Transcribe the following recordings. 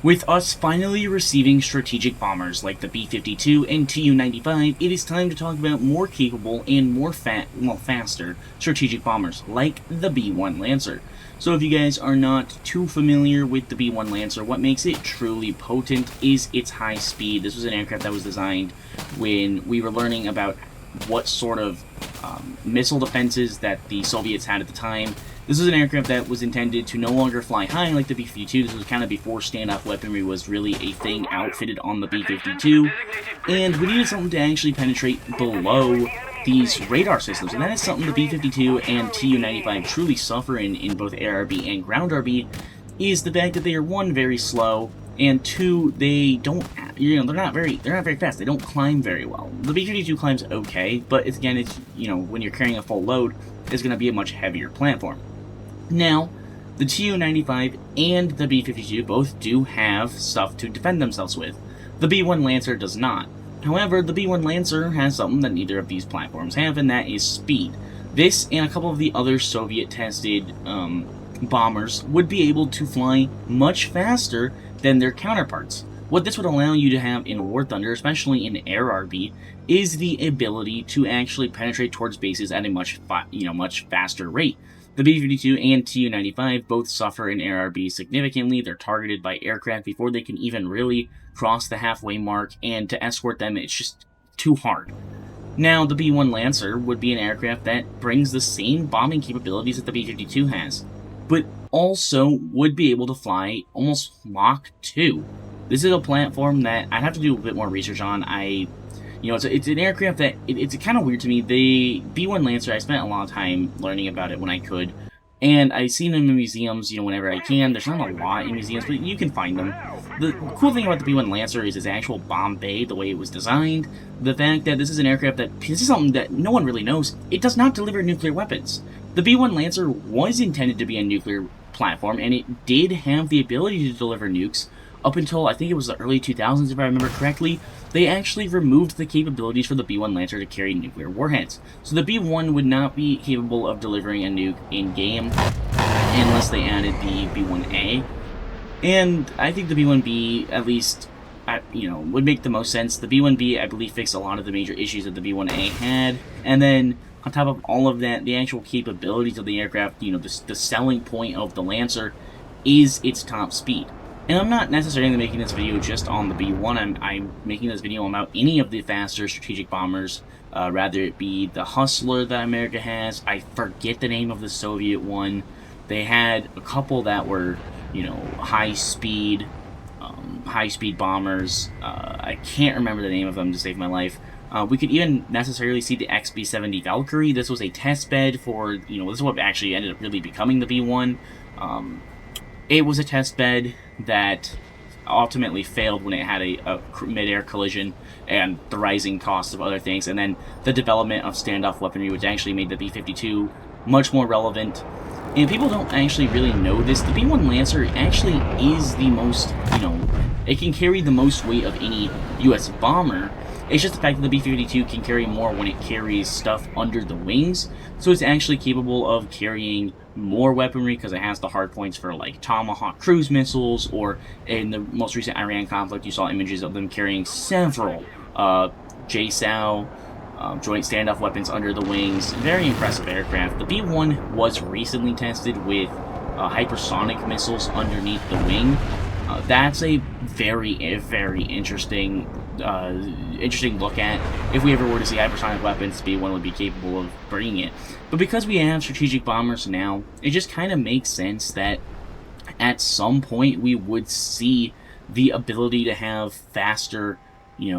With us finally receiving strategic bombers like the B-52 and Tu-95, it is time to talk about more capable and more faster strategic bombers like the B-1 Lancer. So if you guys are not too familiar with the B-1 Lancer, what makes it truly potent is its high speed. This was an aircraft that was designed when we were learning about what sort of missile defenses that the Soviets had at the time. This was an aircraft that was intended to no longer fly high like the B-52. This was kind of before standoff weaponry was really a thing outfitted on the B-52. And we needed something to actually penetrate below these radar systems. And that is something the B-52 and Tu-95 truly suffer in both air RB and ground RB, is the fact that they are, one, very slow, and two, they don't, they're not very fast. They don't climb very well. The B-52 climbs okay, but it's when you're carrying a full load, it's going to be a much heavier platform. Now, the Tu-95 and the B-52 both do have stuff to defend themselves with. The B-1 Lancer does not. However, the B-1 Lancer has something that neither of these platforms have, and that is speed. This and a couple of the other Soviet-tested bombers would be able to fly much faster than their counterparts. What this would allow you to have in War Thunder, especially in Air RB, is the ability to actually penetrate towards bases at a much faster rate. The B-52 and Tu-95 both suffer in Air RB significantly. They're targeted by aircraft before they can even really cross the halfway mark, and to escort them, it's just too hard. Now, the B-1 Lancer would be an aircraft that brings the same bombing capabilities that the B-52 has, but also would be able to fly almost Mach 2. This is a platform that I'd have to do a bit more research on. It's an aircraft that, it's kind of weird to me. The B-1 Lancer, I spent a lot of time learning about it when I could, and I've seen them in museums, whenever I can. There's not a lot in museums, but you can find them. The cool thing about the B-1 Lancer is its actual bomb bay, the way it was designed, the fact that this is an aircraft that, this is something that no one really knows, it does not deliver nuclear weapons. The B-1 Lancer was intended to be a nuclear platform, and it did have the ability to deliver nukes. Up until, I think it was the early 2000s, if I remember correctly, they actually removed the capabilities for the B-1 Lancer to carry nuclear warheads. So the B-1 would not be capable of delivering a nuke in-game unless they added the B-1A. And I think the B-1B, at least, would make the most sense. The B-1B, I believe, fixed a lot of the major issues that the B-1A had. And then, on top of all of that, the actual capabilities of the aircraft, the selling point of the Lancer is its top speed. And I'm not necessarily making this video just on the B-1, I'm making this video about any of the faster strategic bombers, rather it be the Hustler that America has. I forget the name of the Soviet one. They had a couple that were, high-speed bombers. I can't remember the name of them to save my life. We could even necessarily see the XB-70 Valkyrie. This was a test bed for, this is what actually ended up really becoming the B-1. It was a test bed that ultimately failed when it had a mid-air collision and the rising costs of other things, and then the development of standoff weaponry, which actually made the B-52 much more relevant. And people don't actually really know this. The B-1 Lancer actually is the most, it can carry the most weight of any U.S. bomber. It's just the fact that the B-52 can carry more when it carries stuff under the wings, so it's actually capable of carrying more weaponry because it has the hard points for like Tomahawk cruise missiles, or in the most recent Iran conflict you saw images of them carrying several JSOW, joint standoff weapons under the wings. Very impressive aircraft. The B-1 was recently tested with hypersonic missiles underneath the wing. That's a very interesting look at. If we ever were to see hypersonic weapons, B-1 would be capable of bringing it. But because we have strategic bombers now, it just kind of makes sense that at some point we would see the ability to have faster,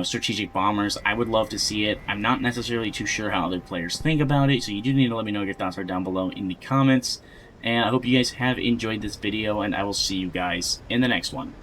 strategic bombers. I would love to see it. I'm not necessarily too sure how other players think about it, so you do need to let me know what your thoughts are down below in the comments. And I hope you guys have enjoyed this video, and I will see you guys in the next one.